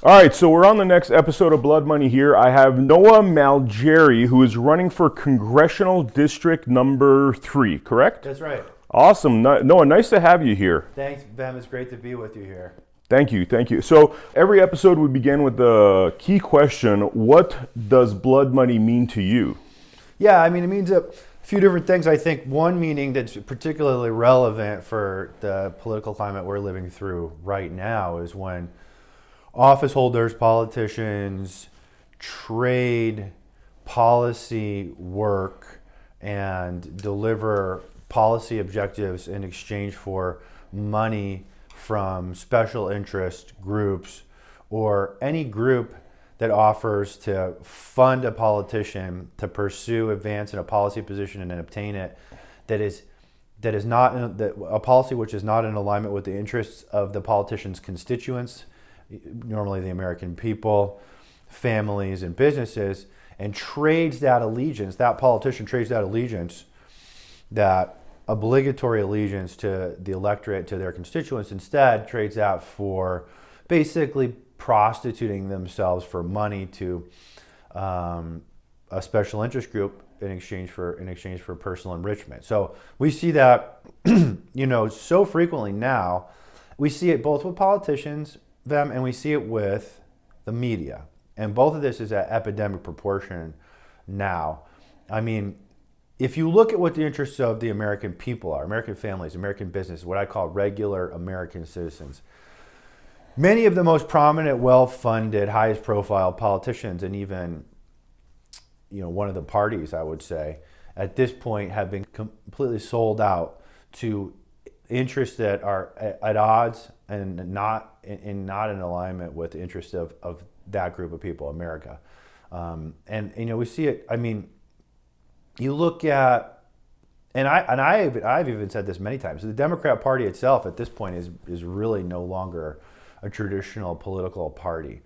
All right, so we're on the next episode of Blood Money here. I have Noah Malgeri, who is running for Congressional District number 3, correct? That's right. Awesome. Noah, nice to have you here. Thanks, Vem. It's great to be with you here. Thank you, thank you. So every episode we begin with the key question, what does blood money mean to you? Yeah, I mean, it means a few different things. I think one meaning that's particularly relevant for the political climate we're living through right now is when office holders, politicians trade policy work and deliver policy objectives in exchange for money from special interest groups or any group that offers to fund a politician to pursue, advance in a policy position and then obtain it that is not a policy which is not in alignment with the interests of the politician's constituents, normally the American people, families, and businesses, and trades that allegiance, that politician trades that allegiance, that obligatory allegiance to the electorate, to their constituents, instead trades out for basically prostituting themselves for money to a special interest group in exchange for personal enrichment. So we see that so frequently now. We see it both with politicians, them, and we see it with the media. And both of this is at epidemic proportion now. I mean, if you look at what the interests of the American people are, American families, American business, what I call regular American citizens, many of the most prominent, well-funded, highest profile politicians, and even one of the parties, I would say, at this point have been completely sold out to interests that are at odds and not in alignment with the interests of that group of people, America. We see it. I mean, you look at, and I've even said this many times. The Democrat Party itself at this point is really no longer a traditional political party.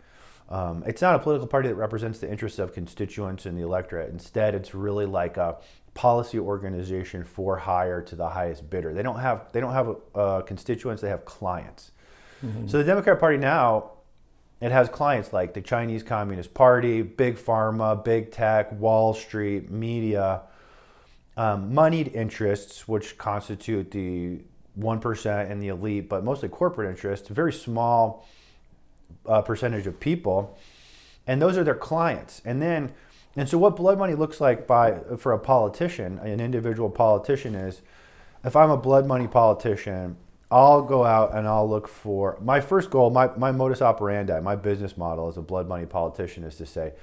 It's not a political party that represents the interests of constituents and the electorate. Instead, it's really like a policy organization for hire to the highest bidder. They don't have constituents. They have clients. Mm-hmm. So the Democrat Party now, it has clients like the Chinese Communist Party, Big Pharma, Big Tech, Wall Street, media, moneyed interests, which constitute the 1% and the elite, but mostly corporate interests, a very small percentage of people, and those are their clients. And so what blood money looks like for a politician, an individual politician, is if I'm a blood money politician, I'll go out and I'll look for my first goal, my modus operandi, my business model as a blood money politician is to say,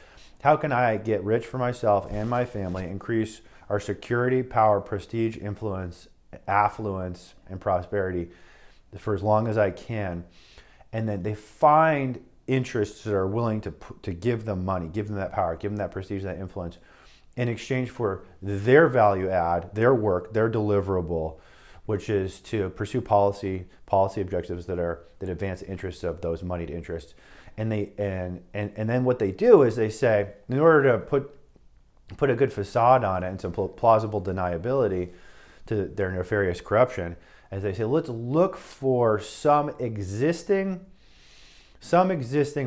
how can I get rich for myself and my family, increase our security, power, prestige, influence, affluence, and prosperity for as long as I can. And then they find interests that are willing to give them money, give them that power, give them that prestige, that influence, in exchange for their value add, their work, their deliverable, which is to pursue policy objectives that advance the interests of those moneyed interests. And then what they do is they say, in order to put a good facade on it and some plausible deniability to their nefarious corruption, as they say, let's look for some existing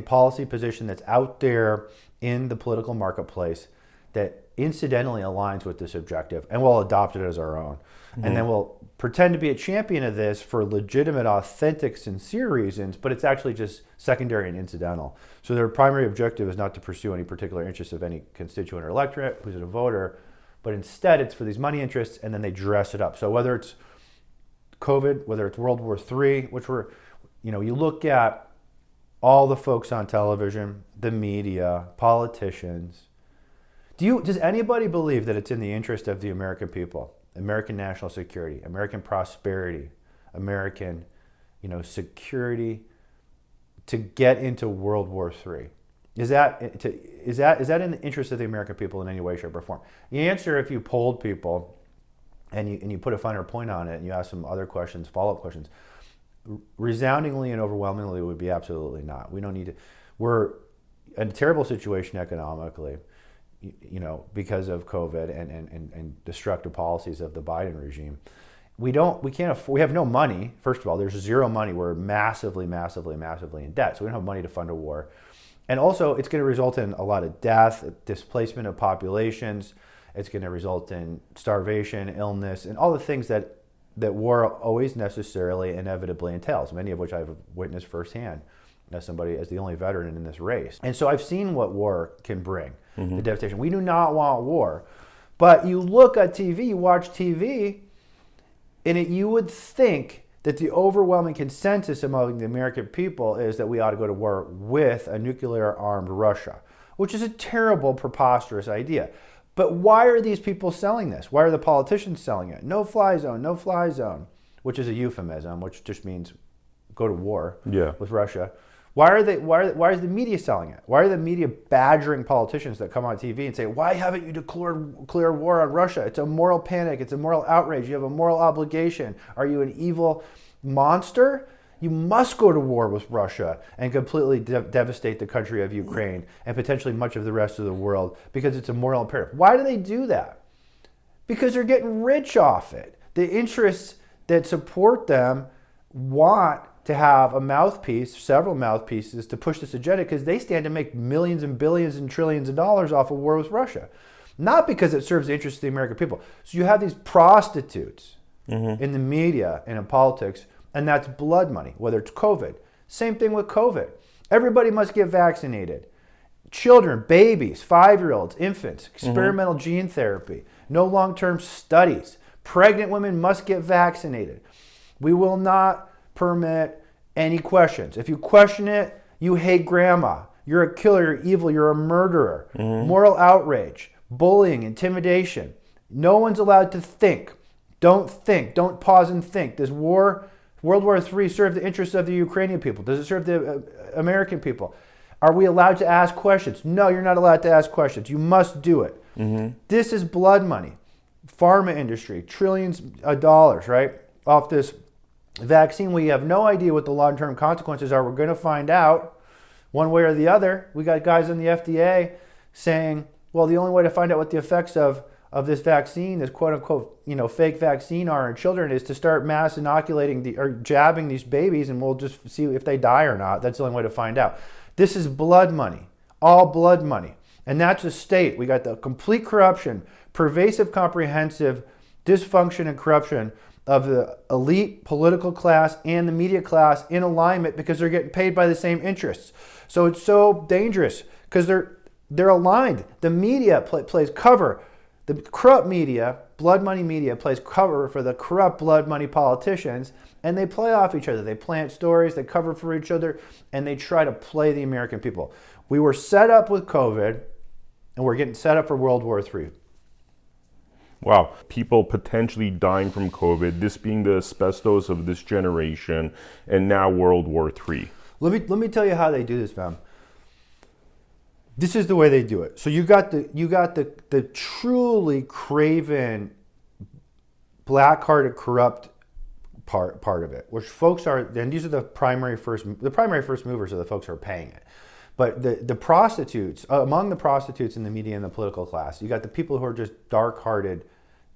policy position that's out there in the political marketplace that incidentally aligns with this objective, and we'll adopt it as our own. Mm-hmm. And then we'll pretend to be a champion of this for legitimate, authentic, sincere reasons, but it's actually just secondary and incidental. So their primary objective is not to pursue any particular interest of any constituent or electorate who's a voter, but instead it's for these money interests, and then they dress it up. So whether it's COVID, whether it's World War III, you look at all the folks on television, the media, politicians. Does anybody believe that it's in the interest of the American people, American national security, American prosperity, American, security to get into World War III? Is that in the interest of the American people in any way, shape, or form? The answer, if you polled people and you put a finer point on it and you ask some other questions, follow-up questions, resoundingly and overwhelmingly would be absolutely not. We don't need to. We're in a terrible situation economically, because of COVID and destructive policies of the Biden regime. we can't afford, we have no money. First of all, there's zero money. We're massively in debt. So we don't have money to fund a war. And also, it's going to result in a lot of death, displacement of populations. It's going to result in starvation, illness, and all the things that war always necessarily, inevitably entails, many of which I've witnessed firsthand as the only veteran in this race. And so I've seen what war can bring, the devastation. We do not want war. But you look at TV, you watch TV, and you would think that the overwhelming consensus among the American people is that we ought to go to war with a nuclear-armed Russia, which is a terrible, preposterous idea. But why are these people selling this? Why are the politicians selling it? No-fly zone, which is a euphemism, which just means go to war with Russia. Why is the media selling it? Why are the media badgering politicians that come on TV and say, why haven't you declared war on Russia? It's a moral panic. It's a moral outrage. You have a moral obligation. Are you an evil monster? You must go to war with Russia and completely devastate the country of Ukraine and potentially much of the rest of the world because it's a moral imperative. Why do they do that? Because they're getting rich off it. The interests that support them want to have a mouthpiece, several mouthpieces to push this agenda because they stand to make millions and billions and trillions of dollars off of war with Russia. Not because it serves the interests of the American people. So you have these prostitutes in the media and in politics, and that's blood money, whether it's COVID. Same thing with COVID. Everybody must get vaccinated. Children, babies, 5-year-olds, infants, experimental gene therapy, no long-term studies. Pregnant women must get vaccinated. We will not permit any questions. If you question it, you hate grandma. You're a killer, you're evil, you're a murderer. Moral outrage, bullying, intimidation. No one's allowed to think. Don't pause and think. Does World War III serve the interests of the Ukrainian people? Does it serve the American people? Are we allowed to ask questions? No, you're not allowed to ask questions. You must do it. This is blood money. Pharma industry, trillions of dollars, right? Off this vaccine. We have no idea what the long-term consequences are. We're going to find out one way or the other. We got guys in the FDA saying, well, the only way to find out what the effects of this vaccine, this quote-unquote, fake vaccine are in children is to start mass inoculating or jabbing these babies, and we'll just see if they die or not. That's the only way to find out. This is blood money, all blood money. And that's a state. We got the complete corruption, pervasive, comprehensive dysfunction and corruption of the elite political class and the media class in alignment because they're getting paid by the same interests. So it's so dangerous because they're aligned. The media plays cover. The corrupt media, blood money media, plays cover for the corrupt blood money politicians, and they play off each other. They plant stories, they cover for each other, and they try to play the American people. We were set up with COVID, and we're getting set up for World War III. Wow. People potentially dying from COVID, this being the asbestos of this generation, and now World War III. Let me tell you how they do this, Vem. This is the way they do it. So you got the truly craven, black-hearted, corrupt part of it, which folks are, and these are the primary first movers are the folks who are paying it. But the prostitutes, among the prostitutes in the media and the political class, you got the people who are just dark-hearted,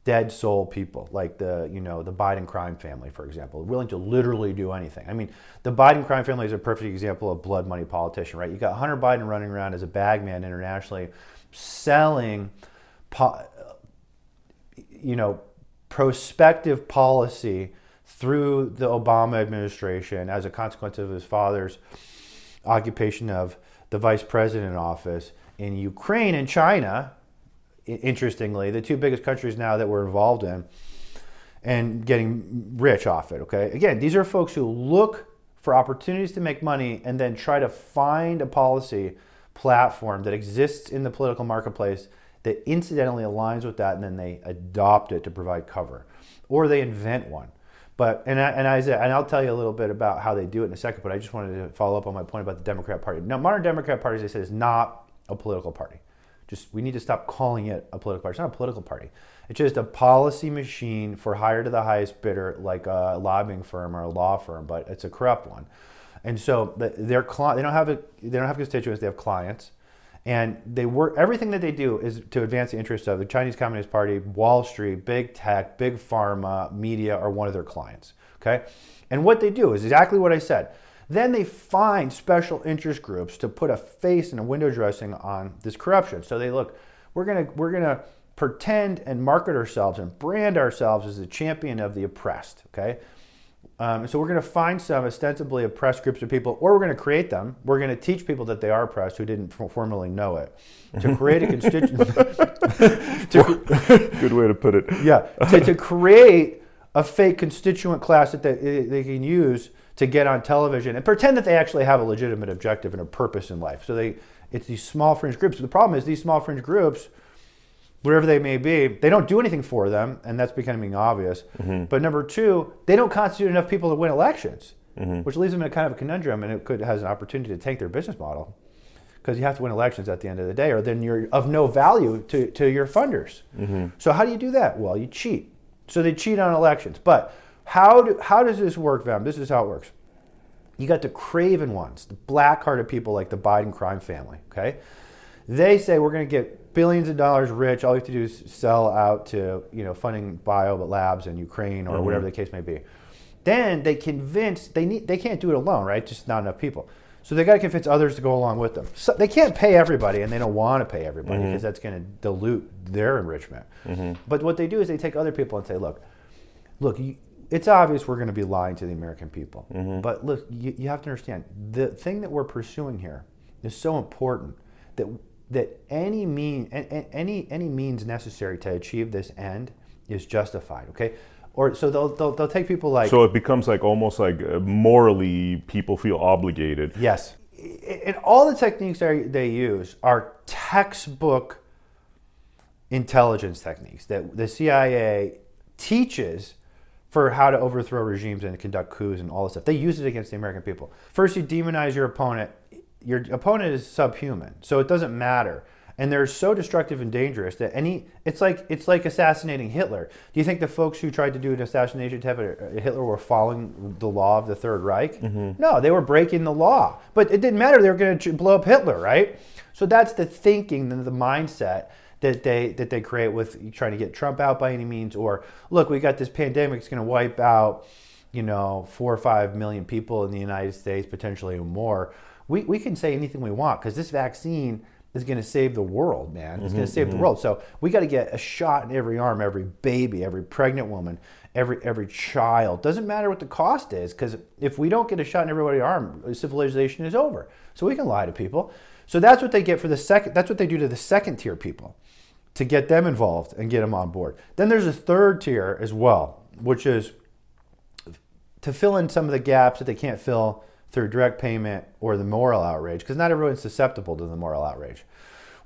dead soul people, like the Biden crime family, for example, willing to literally do anything. I mean, the Biden crime family is a perfect example of blood money politician, right? You got Hunter Biden running around as a bagman internationally, selling, prospective policy through the Obama administration as a consequence of his father's occupation of the vice president office in Ukraine and China. Interestingly, the two biggest countries now that we're involved in, and getting rich off it, okay? Again, these are folks who look for opportunities to make money and then try to find a policy platform that exists in the political marketplace that incidentally aligns with that, and then they adopt it to provide cover. Or they invent one. But I'll tell you a little bit about how they do it in a second, but I just wanted to follow up on my point about the Democrat Party. Now, modern Democrat Party, as I said, is not a political party. We need to stop calling it a political party. It's not a political party. It's just a policy machine for hire to the highest bidder, like a lobbying firm or a law firm, but it's a corrupt one. And so they don't have constituents, they have clients, And they work, everything that they do is to advance the interests of the Chinese Communist Party, Wall Street, big tech, big pharma, media are one of their clients. Okay? And what they do is exactly what I said. Then they find special interest groups to put a face and a window dressing on this corruption. So they look, we're gonna pretend and market ourselves and brand ourselves as the champion of the oppressed. Okay? So we're going to find some ostensibly oppressed groups of people, or we're going to create them. We're going to teach people that they are oppressed who didn't formerly know it, to create a constituent. Good way to put it. Yeah, to create a fake constituent class that they can use to get on television and pretend that they actually have a legitimate objective and a purpose in life. So it's these small fringe groups. The problem is these small fringe groups, whatever they may be, they don't do anything for them, and that's becoming obvious. But number two, they don't constitute enough people to win elections, which leaves them in a kind of a conundrum, and it has an opportunity to tank their business model, because you have to win elections at the end of the day, or then you're of no value to your funders. So how do you do that? Well, you cheat. So they cheat on elections. But how does this work, Vem? This is how it works. You got the craven ones, the black-hearted people like the Biden crime family, okay? They say we're going to get billions of dollars rich. All we have to do is sell out to, funding bio labs in Ukraine or whatever the case may be. Then they convince they can't do it alone, right? Just not enough people. So they got to convince others to go along with them. So they can't pay everybody, and they don't want to pay everybody because that's going to dilute their enrichment. But what they do is they take other people and say, look, it's obvious we're going to be lying to the American people. But look, you have to understand, the thing that we're pursuing here is so important that any means necessary to achieve this end is justified. Okay, or so they'll take people like. So it becomes like almost like morally people feel obligated. Yes, and all the techniques they use are textbook intelligence techniques that the CIA teaches for how to overthrow regimes and conduct coups and all this stuff. They use it against the American people. First, you demonize your opponent. Your opponent is subhuman, so it doesn't matter. And they're so destructive and dangerous that it's like assassinating Hitler. Do you think the folks who tried to do an assassination attempt at Hitler were following the law of the Third Reich? No, they were breaking the law. But it didn't matter. They were going to blow up Hitler, right? So that's the thinking, the mindset that they create with trying to get Trump out by any means. Or, look, we got this pandemic. It's going to wipe out, 4 or 5 million people in the United States, potentially more. We can say anything we want because this vaccine is going to save the world, man. It's going to save the world. So we got to get a shot in every arm, every baby, every pregnant woman, every child. Doesn't matter what the cost is, because if we don't get a shot in everybody's arm, civilization is over. So we can lie to people. So that's what they get for the second. That's what they do to the second tier people, to get them involved and get them on board. Then there's a third tier as well, which is to fill in some of the gaps that they can't fill through direct payment or the moral outrage, because not everyone's susceptible to the moral outrage.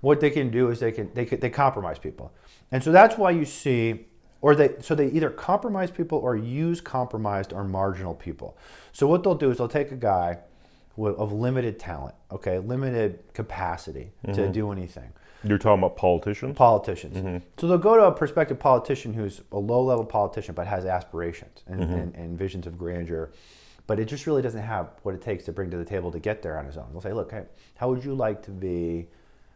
What they can do is they compromise people, and so that's why you see, they either compromise people or use compromised or marginal people. So what they'll do is they'll take a guy of limited talent, okay, limited capacity to do anything. You're talking about politicians? Politicians. So they'll go to a prospective politician who's a low-level politician but has aspirations and visions of grandeur. But it just really doesn't have what it takes to bring to the table to get there on his own. They'll say, look, hey, how would you like to be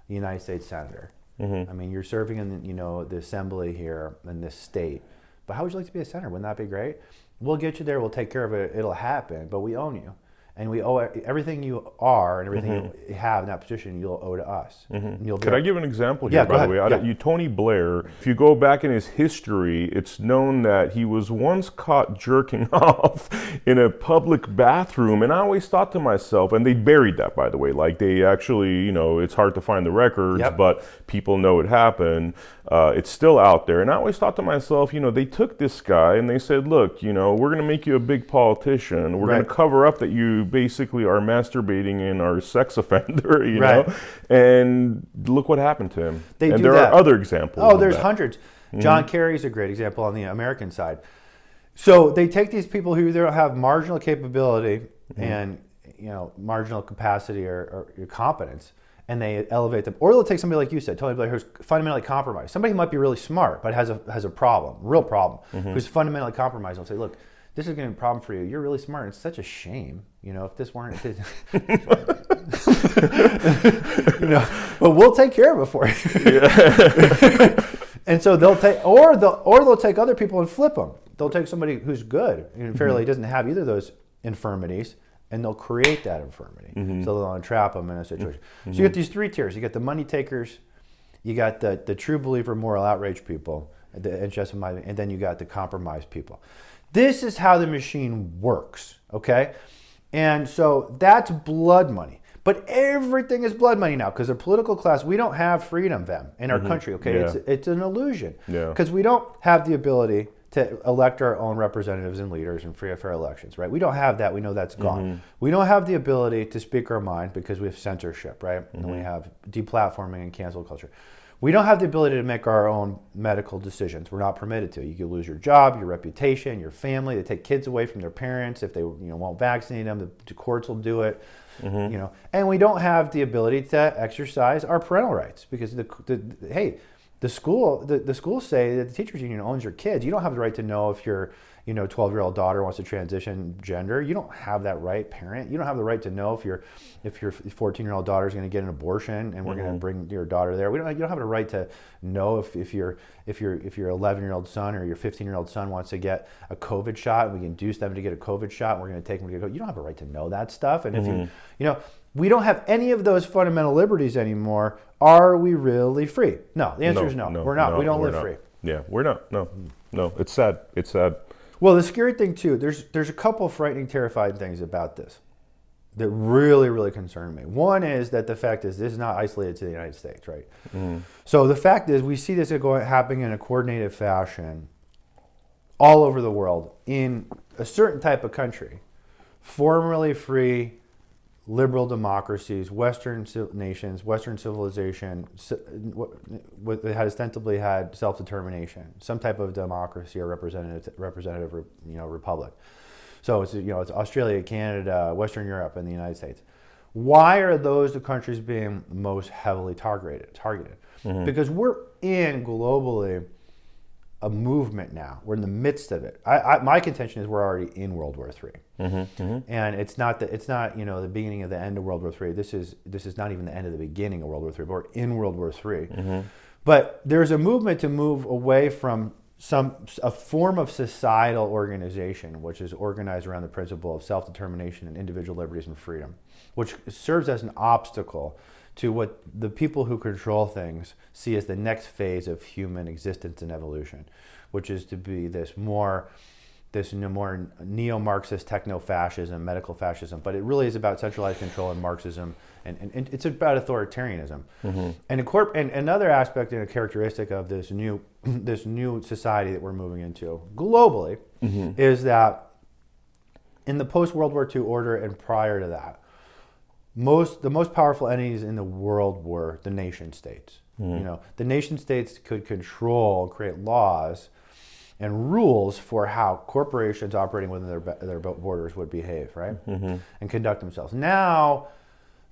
a United States Senator? I mean, you're serving in the assembly here in this state, but how would you like to be a senator? Wouldn't that be great? We'll get you there. We'll take care of it. It'll happen, but we own you. And we owe everything you are and everything you have in that position, you'll owe to us. Could I give an example here, by the way? Tony Blair, if you go back in his history, it's known that he was once caught jerking off in a public bathroom. And I always thought to myself, and they buried that, by the way, like they actually, it's hard to find the records, but people know it happened. It's still out there. And I always thought to myself, they took this guy and they said, look, we're going to make you a big politician. We're going to cover up that you basically are masturbating and are a sex offender, know, and look what happened to him. There are other examples. Oh, there's hundreds. John Kerry's a great example on the American side. So they take these people who either have marginal capability and marginal capacity or competence, and they elevate them. Or they'll take somebody like you said, Tony Blair, who's fundamentally compromised. Somebody who might be really smart but has a problem, real problem, who's fundamentally compromised. They'll say, look, this is going to be a problem for you. You're really smart. It's such a shame, if this weren't. but we'll take care of it for you. Yeah. And so they'll take, or they'll take other people and flip them. They'll take somebody who's good and fairly doesn't have either of those infirmities, and they'll create that infirmity. So they'll entrap them in a situation. So you get these three tiers. You get the money takers, you got the true believer, moral outrage people, and then you got the compromised people. This is how the machine works, okay? And so that's blood money. But everything is blood money now because the political class, we don't have freedom, Vem, in our country, okay? Yeah. It's an illusion because we don't have the ability to elect our own representatives and leaders in free and fair elections, right? We don't have that. We know that's gone. We don't have the ability to speak our mind because we have censorship, right? And we have deplatforming and cancel culture. We don't have the ability to make our own medical decisions. We're not permitted to. You could lose your job, your reputation, your family. They take kids away from their parents if they won't vaccinate them. The courts will do it. And we don't have the ability to exercise our parental rights because the schools say that the teachers union owns your kids. You don't have the right to know if your 12-year-old daughter wants to transition gender. You don't have that right, parent. You don't have the right to know if your 14-year-old daughter is going to get an abortion and we're going to bring your daughter there. You don't have the right to know if your 11-year-old son or your 15-year-old son wants to get a COVID shot and we induce them to get a COVID shot and we're going to take them to get COVID. You don't have a right to know that stuff. And if we don't have any of those fundamental liberties anymore. Are we really free? No. The answer is no. We're not. We don't live free. Yeah, we're not. No. It's sad. It's sad. Well, the scary thing too, there's a couple of frightening, terrifying things about this that really, really concern me. One is that the fact is this is not isolated to the United States, right? So the fact is we see this happening in a coordinated fashion all over the world in a certain type of country, formerly free, liberal democracies, Western nations, Western civilization, that had ostensibly had self-determination, some type of democracy or representative, republic. So it's Australia, Canada, Western Europe, and the United States. Why are those the countries being most heavily targeted? Because we're in globally a movement now. We're in the midst of it. My contention is we're already in World War III, and it's not the beginning of the end of World War III. This is not even the end of the beginning of World War III. But we're in World War III. But there's a movement to move away from a form of societal organization, which is organized around the principle of self-determination and individual liberties and freedom, which serves as an obstacle to what the people who control things see as the next phase of human existence and evolution, which is to be this more neo-Marxist techno-fascism, medical fascism, but it really is about centralized control and Marxism, and it's about authoritarianism. And another aspect and a characteristic of this new society that we're moving into globally is that in the post-World War II order and prior to that, the most powerful entities in the world were the nation states. The nation states could control, create laws and rules for how corporations operating within their borders would behave, right? And conduct themselves. Now,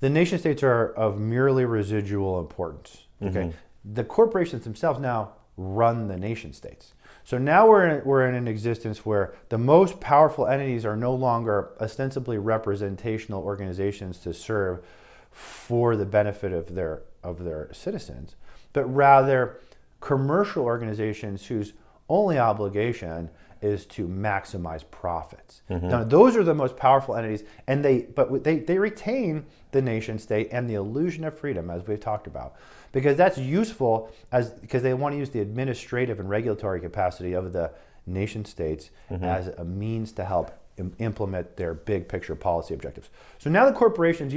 the nation states are of merely residual importance. Okay, the corporations themselves now run the nation states. So now we're in an existence where the most powerful entities are no longer ostensibly representational organizations to serve for the benefit of their citizens, but rather commercial organizations whose only obligation is to maximize profits. Now, those are the most powerful entities, and they retain the nation state and the illusion of freedom, as we've talked about, because that's useful because they want to use the administrative and regulatory capacity of the nation states as a means to help implement their big picture policy objectives. So now the corporations,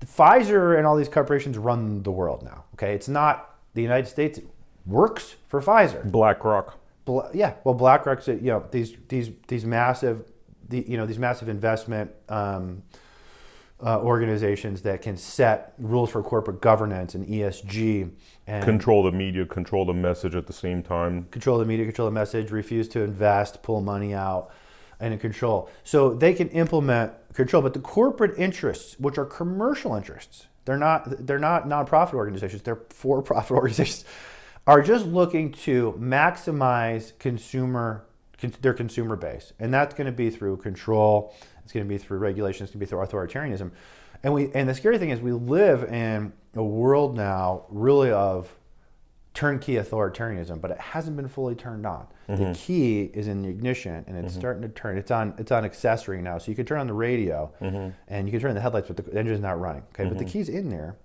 Pfizer and all these corporations run the world now. Okay, it's not the United States. It works for Pfizer. BlackRock. BlackRock's these massive investment organizations that can set rules for corporate governance and ESG and control the media, control the message at the same time. Control the media, control the message, refuse to invest, pull money out, and control. So they can implement control, but the corporate interests, which are commercial interests, they're not nonprofit organizations, they're for-profit organizations, are just looking to maximize their consumer base. And that's going to be through control. It's going to be through regulation. It's going to be through authoritarianism. And the scary thing is we live in a world now really of turnkey authoritarianism, but it hasn't been fully turned on. The key is in the ignition, and it's starting to turn. It's on accessory now, so you can turn on the radio, and you can turn on the headlights, but the engine's not running. Okay, but the key's in there,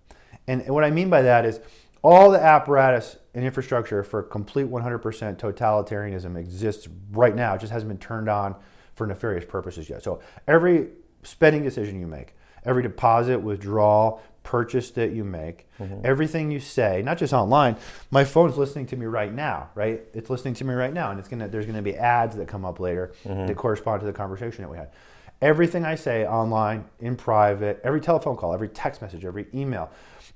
and what I mean by that is all the apparatus and infrastructure for complete 100% totalitarianism exists right now. It just hasn't been turned on for nefarious purposes yet. So every spending decision you make, every deposit, withdrawal, purchase that you make, everything you say, not just online. My phone's listening to me right now, right? It's listening to me right now, and there's gonna be ads that come up later that correspond to the conversation that we had. Everything I say online, in private, every telephone call, every text message, every email,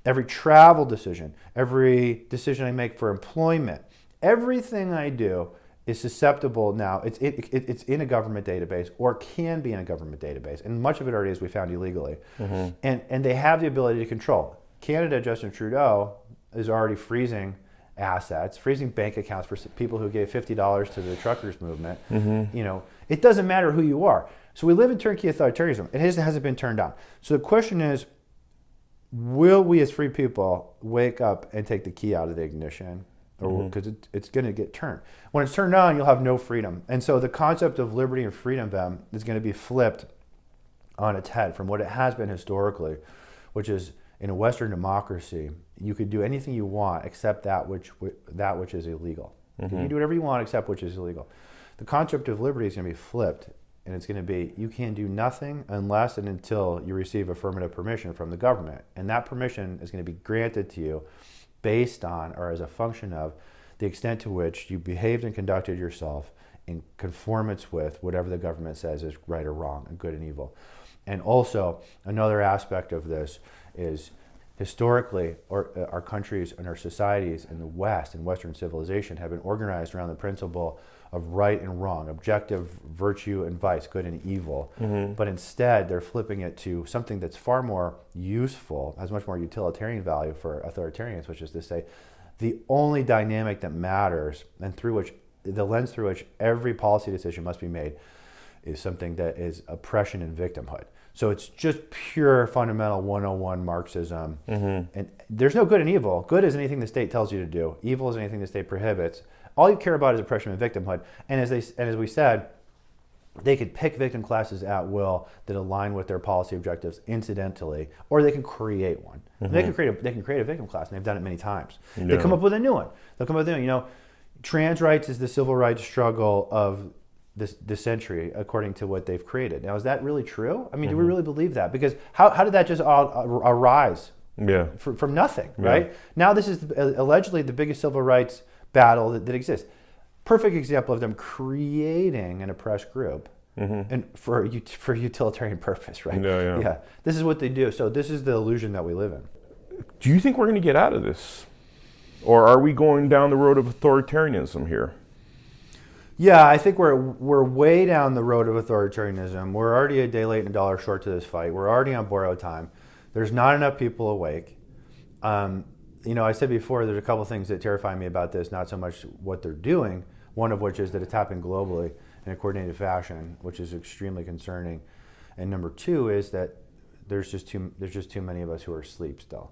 every travel decision, every decision I make for employment, everything I do is susceptible now. It's in a government database, or can be in a government database, and much of it already is we found illegally. And they have the ability to control. Canada, Justin Trudeau is already freezing assets, freezing bank accounts for people who gave $50 to the truckers movement. You know, it doesn't matter who you are. So we live in turnkey authoritarianism. It hasn't been turned on. So the question is, will we as free people wake up and take the key out of the ignition? Because it's going to get turned. When it's turned on, you'll have no freedom. And so the concept of liberty and freedom then is going to be flipped on its head from what it has been historically, which is in a Western democracy, you could do anything you want except that which is illegal. You can do whatever you want except which is illegal. The concept of liberty is going to be flipped, and it's going to be you can do nothing unless and until you receive affirmative permission from the government. And that permission is going to be granted to you based on, or as a function of, the extent to which you behaved and conducted yourself in conformance with whatever the government says is right or wrong, and good and evil. And also, another aspect of this is historically, our countries and our societies in the West and Western civilization have been organized around the principle of right and wrong, objective virtue and vice, good and evil. But instead, they're flipping it to something that's far more useful, has much more utilitarian value for authoritarians, which is to say, the only dynamic that matters and through which the lens through which every policy decision must be made is something that is oppression and victimhood. So it's just pure fundamental 101 Marxism. And there's no good and evil. Good is anything the state tells you to do. Evil is anything the state prohibits. All you care about is oppression and victimhood. And as we said, they could pick victim classes at will that align with their policy objectives incidentally, or they can create one. They can create a victim class, and they've done it many times. They come up with a new one. They'll come up with a new one. You know, trans rights is the civil rights struggle of this century, according to what they've created. Now, is that really true? I mean, do we really believe that? Because how did that just all arise from nothing, right? Now this is allegedly the biggest civil rights battle that exists. Perfect example of them creating an oppressed group and for utilitarian purpose, right? Yeah. This is what they do. So this is the illusion that we live in. Do you think we're going to get out of this? Or are we going down the road of authoritarianism here? Yeah, I think we're way down the road of authoritarianism. We're already a day late and a dollar short to this fight. We're already on borrowed time. There's not enough people awake. You know, I said before, there's a couple things that terrify me about this, not so much what they're doing, one of which is that it's happening globally in a coordinated fashion, which is extremely concerning. And number two is that there's just too many of us who are asleep still.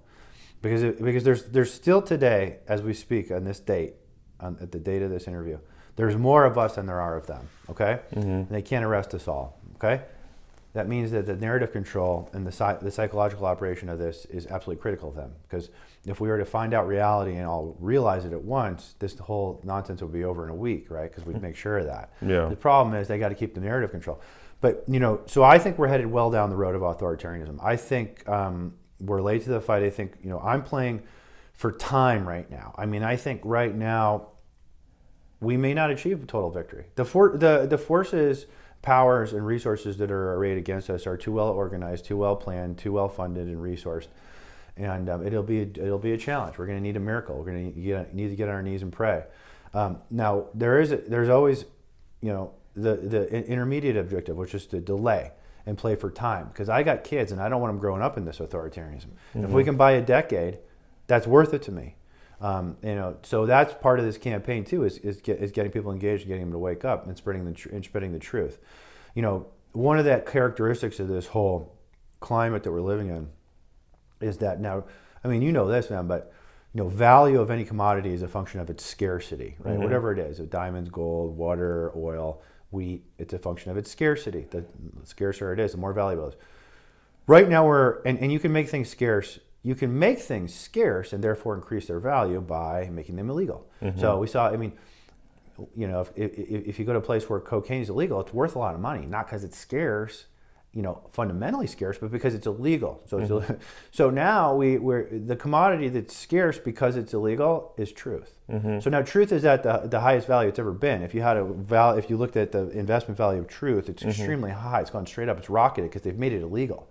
Because there's still today, as we speak on this date, at the date of this interview, there's more of us than there are of them, okay? And they can't arrest us all, okay? That means that the narrative control and the psychological operation of this is absolutely critical to them. Because if we were to find out reality and all realize it at once, this whole nonsense would be over in a week, right? Because we'd make sure of that. The problem is they got to keep the narrative control. But, you know, so I think we're headed well down the road of authoritarianism. I think we're late to the fight. I think, you know, I'm playing for time right now. I mean, I think right now we may not achieve total victory. The forces, powers, and resources that are arrayed against us are too well organized, too well planned, too well funded and resourced, and it'll be a challenge. We're going to need a miracle. We're going to need to get on our knees and pray. Now there's always, you know, the intermediate objective, which is to delay and play for time. Because I got kids and I don't want them growing up in this authoritarianism. If we can buy a decade, that's worth it to me. You know, so that's part of this campaign too, is getting people engaged, getting them to wake up, and spreading the truth. You know, one of the characteristics of this whole climate that we're living in is that now, I mean, you know this, man, but value of any commodity is a function of its scarcity, right? Mm-hmm. Whatever it is, diamonds, gold, water, oil, wheat, it's a function of its scarcity. The scarcer it is, the more valuable it is. Right now and you can make things scarce. You can make things scarce and therefore increase their value by making them illegal. Mm-hmm. So we saw, I mean, if you go to a place where cocaine is illegal, it's worth a lot of money, not because it's scarce, fundamentally scarce, but because it's illegal. So mm-hmm. So now we're the commodity that's scarce because it's illegal is truth. Mm-hmm. So now truth is at the highest value it's ever been. If you looked at the investment value of truth, it's mm-hmm. extremely high. It's gone straight up. It's rocketed because they've made it illegal.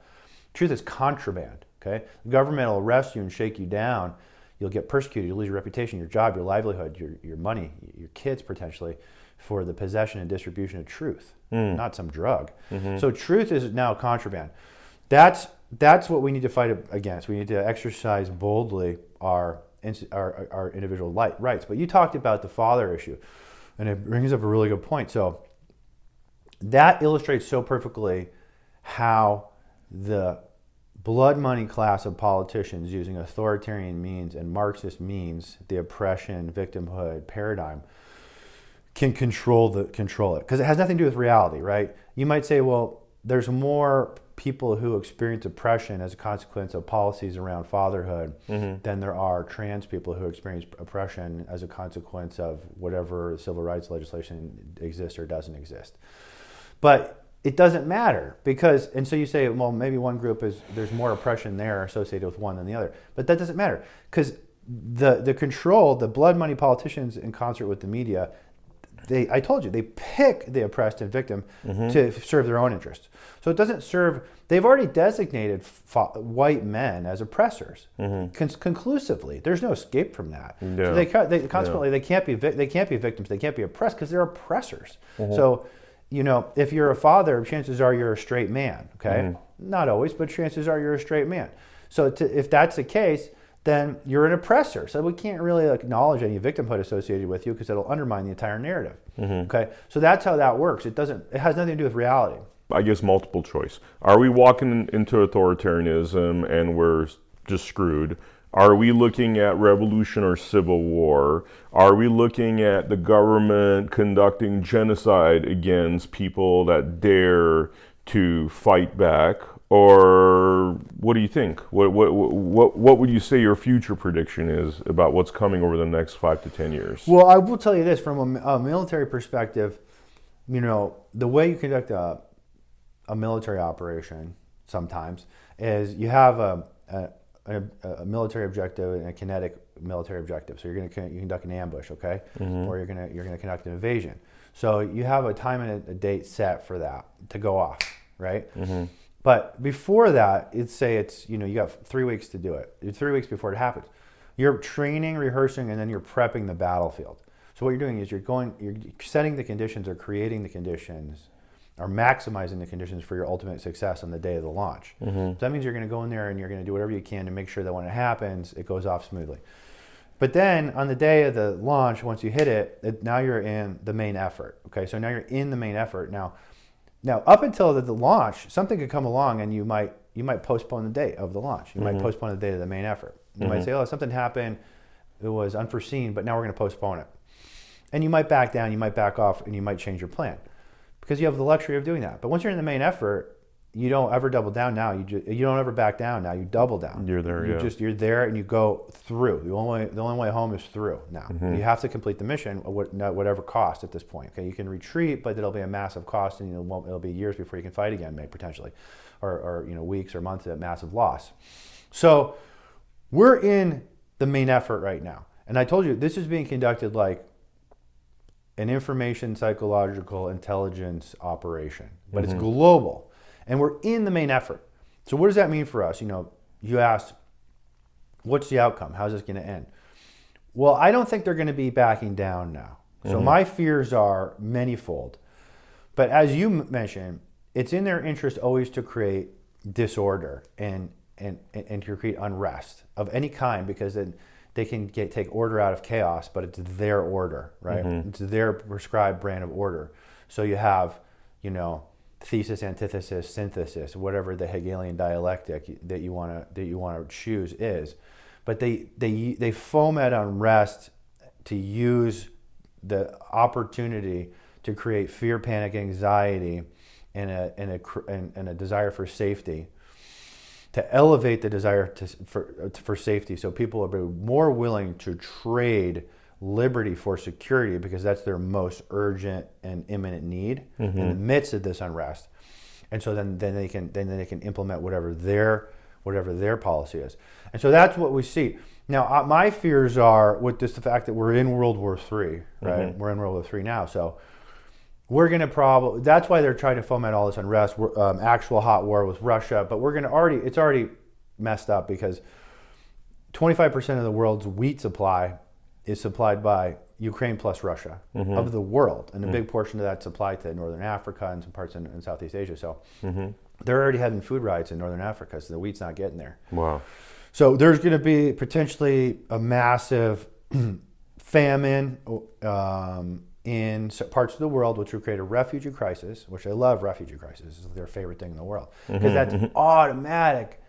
Truth is contraband. Okay, the government will arrest you and shake you down. You'll get persecuted. You'll lose your reputation, your job, your livelihood, your money, your kids potentially, for the possession and distribution of truth, not some drug. Mm-hmm. So truth is now contraband. That's what we need to fight against. We need to exercise boldly our individual rights. But you talked about the father issue, and it brings up a really good point. So that illustrates so perfectly how the blood money class of politicians using authoritarian means and Marxist means, the oppression, victimhood paradigm, can control it. Because it has nothing to do with reality, right? You might say, well, there's more people who experience oppression as a consequence of policies around fatherhood mm-hmm. than there are trans people who experience oppression as a consequence of whatever civil rights legislation exists or doesn't exist. But it doesn't matter and so you say, well, maybe one group there's more oppression there associated with one than the other, but that doesn't matter because the blood money politicians in concert with the media, I told you, they pick the oppressed and victim mm-hmm. to serve their own interests. So it doesn't serve. They've already designated white men as oppressors mm-hmm. Conclusively. There's no escape from that. Yeah. So consequently, they can't be victims. They can't be oppressed because they're oppressors. Mm-hmm. So. If you're a father, chances are you're a straight man, okay? Mm-hmm. Not always, but chances are you're a straight man. So if that's the case, then you're an oppressor. So we can't really acknowledge any victimhood associated with you because it'll undermine the entire narrative, mm-hmm. okay? So that's how that works. It has nothing to do with reality. I guess multiple choice. Are we walking into authoritarianism and we're just screwed? Are we looking at revolution or civil war? Are we looking at the government conducting genocide against people that dare to fight back? Or what do you think? What would you say your future prediction is about what's coming over the next 5 to 10 years? Well, I will tell you this, from a military perspective, the way you conduct a military operation sometimes is you have a military objective and a kinetic military objective. So you conduct an ambush, okay, mm-hmm. or you're gonna conduct an invasion. So you have a time and a date set for that to go off, right? Mm-hmm. But before that, you got 3 weeks to do it. It's 3 weeks before it happens. You're training, rehearsing, and then you're prepping the battlefield. So what you're doing is you're setting the conditions or creating the conditions or maximizing the conditions for your ultimate success on the day of the launch. Mm-hmm. So that means you're going to go in there and you're going to do whatever you can to make sure that when it happens, it goes off smoothly. But then on the day of the launch, once you hit it, now you're in the main effort. Okay, so now you're in the main effort. Now up until the launch, something could come along and you might postpone the date of the launch. You mm-hmm. might postpone the date of the main effort. You mm-hmm. might say, something happened, it was unforeseen, but now we're going to postpone it. And you might back down, you might back off, and you might change your plan. Because you have the luxury of doing that. But once you're in the main effort, you don't ever double down now. You don't ever back down now. You double down. You're there, You're there and you go through. The only way home is through now. Mm-hmm. You have to complete the mission at whatever cost at this point. Okay, you can retreat, but it'll be a massive cost, and it'll be years before you can fight again, maybe potentially, or weeks or months at massive loss. So we're in the main effort right now, and I told you this is being conducted like an information psychological intelligence operation, but mm-hmm. it's global, and we're in the main effort. So what does that mean for us? You asked, what's the outcome? How's this going to end? Well, I don't think they're going to be backing down now. So mm-hmm. my fears are manifold. But as you mentioned, it's in their interest always to create disorder and to create unrest of any kind, because then they can take order out of chaos, but it's their order, right? Mm-hmm. It's their prescribed brand of order. So you have, thesis, antithesis, synthesis, whatever the Hegelian dialectic that you want to choose is. But they foment unrest to use the opportunity to create fear, panic, anxiety, and a desire for safety, to elevate the desire for safety, so people are more willing to trade liberty for security because that's their most urgent and imminent need in the midst of this unrest. And so then they can implement whatever their policy is. And so that's what we see. Now, my fears are with just the fact that we're in World War III, right? We're in World War III now, so we're going to that's why they're trying to foment all this unrest, actual hot war with Russia, but it's already messed up because 25% of the world's wheat supply is supplied by Ukraine plus Russia of the world, and a big portion of that's supplied to Northern Africa and some parts in Southeast Asia. So they're already having food riots in Northern Africa, so the wheat's not getting there. Wow. So there's going to be potentially a massive famine in parts of the world, which will create a refugee crisis, which I love. Refugee crisis is their favorite thing in the world because that's automatic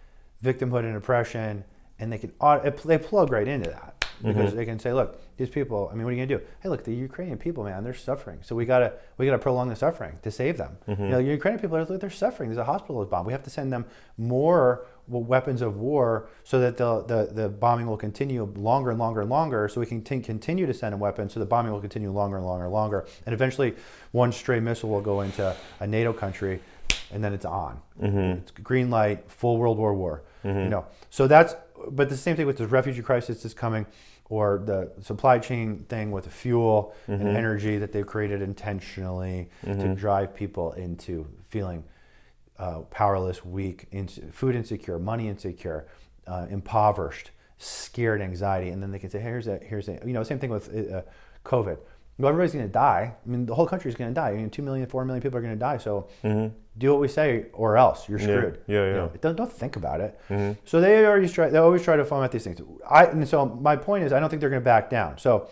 victimhood and oppression, and they plug right into that. Because they can say, look, these people, I mean, what are you going to do? Hey, look, the Ukrainian people, man, they're suffering. So we gotta prolong the suffering to save them. You know, the Ukrainian people, they're suffering. There's a hospital that's bombed. We have to send them more weapons of war so that the bombing will continue longer and longer and longer, so we can continue to send them weapons so the bombing will continue longer and longer and longer. And eventually one stray missile will go into a NATO country, and then it's on. It's green light, full World War. You know, so but the same thing with the refugee crisis that's coming, or the supply chain thing with the fuel and energy that they've created intentionally to drive people into feeling powerless, weak, food insecure, money insecure, impoverished, scared, anxiety, and then they can say, hey, here's a, you know, same thing with COVID. Well, everybody's going to die. I mean, the whole country is going to die. I mean, 2 million, 4 million people are going to die. So do what we say, or else you're screwed. Yeah. You know, don't think about it. So they always try to foment these things. And so my point is, I don't think they're going to back down. So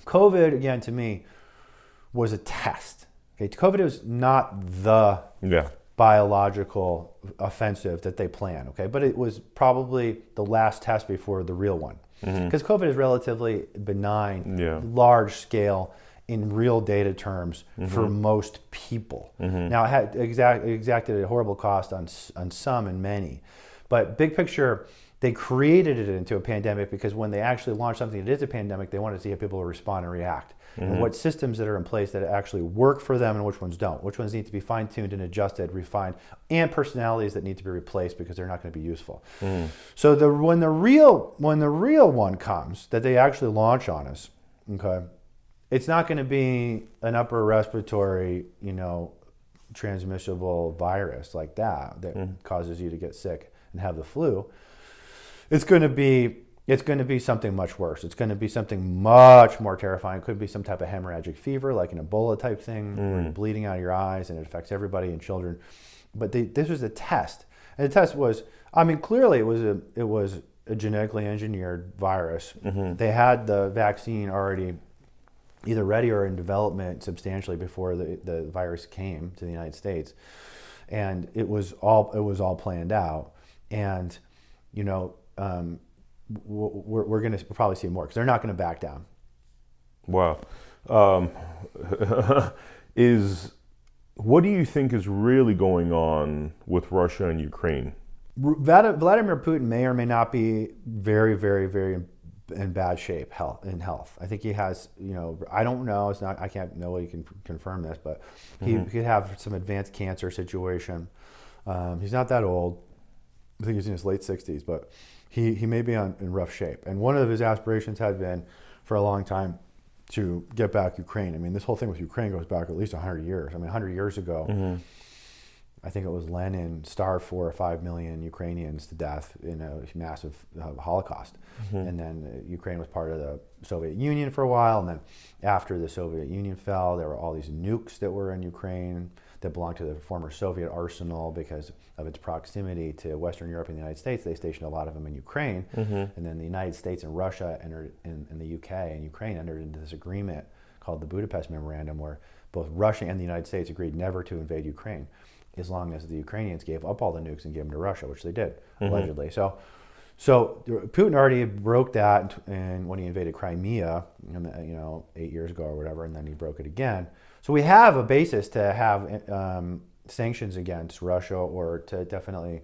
COVID, again, to me, was a test. Okay, COVID was not the biological offensive that they plan. Okay, but it was probably the last test before the real one. Because COVID is relatively benign, large scale, in real data terms for most people. Now, it had exacted a horrible cost on some and many. But big picture, they created it into a pandemic because when they actually launched something that is a pandemic, they wanted to see how people respond and react. And what systems that are in place that actually work for them and which ones don't. Which ones need to be fine-tuned and adjusted, refined, and personalities that need to be replaced because they're not going to be useful. So when the real one comes, that they actually launch on us, okay, it's not going to be an upper respiratory, you know, transmissible virus like that causes you to get sick and have the flu. It's going to be something much worse. It's going to be something much more terrifying. It could be some type of hemorrhagic fever, like an Ebola type thing, where you're bleeding out of your eyes and it affects everybody and children. But this was a test, and the test was, I mean, clearly it was a genetically engineered virus. They had the vaccine already either ready or in development substantially before the virus came to the United States, and it was all planned out. And you know. We're going to probably see more because they're not going to back down. Wow. What do you think is really going on with Russia and Ukraine? Vladimir Putin may or may not be very, very, very in bad shape in health. I think he has, you know, I don't know. It's not. I can't know. You can confirm this, but he could have some advanced cancer situation. He's not that old. I think he's in his late 60s, but he may be in rough shape. And one of his aspirations had been for a long time to get back Ukraine. I mean, this whole thing with Ukraine goes back at least 100 years. I mean, 100 years ago, I think it was Lenin starved 4 or 5 million Ukrainians to death in a massive Holocaust. And then Ukraine was part of the Soviet Union for a while. And then after the Soviet Union fell, there were all these nukes that were in Ukraine that belonged to the former Soviet arsenal because of its proximity to Western Europe and the United States. They stationed a lot of them in Ukraine. And then the United States and Russia entered, and the UK and Ukraine entered into this agreement called the Budapest Memorandum, where both Russia and the United States agreed never to invade Ukraine as long as the Ukrainians gave up all the nukes and gave them to Russia, which they did, allegedly. So Putin already broke that and when he invaded Crimea, 8 years ago or whatever, and then he broke it again. So we have a basis to have sanctions against Russia, or to definitely,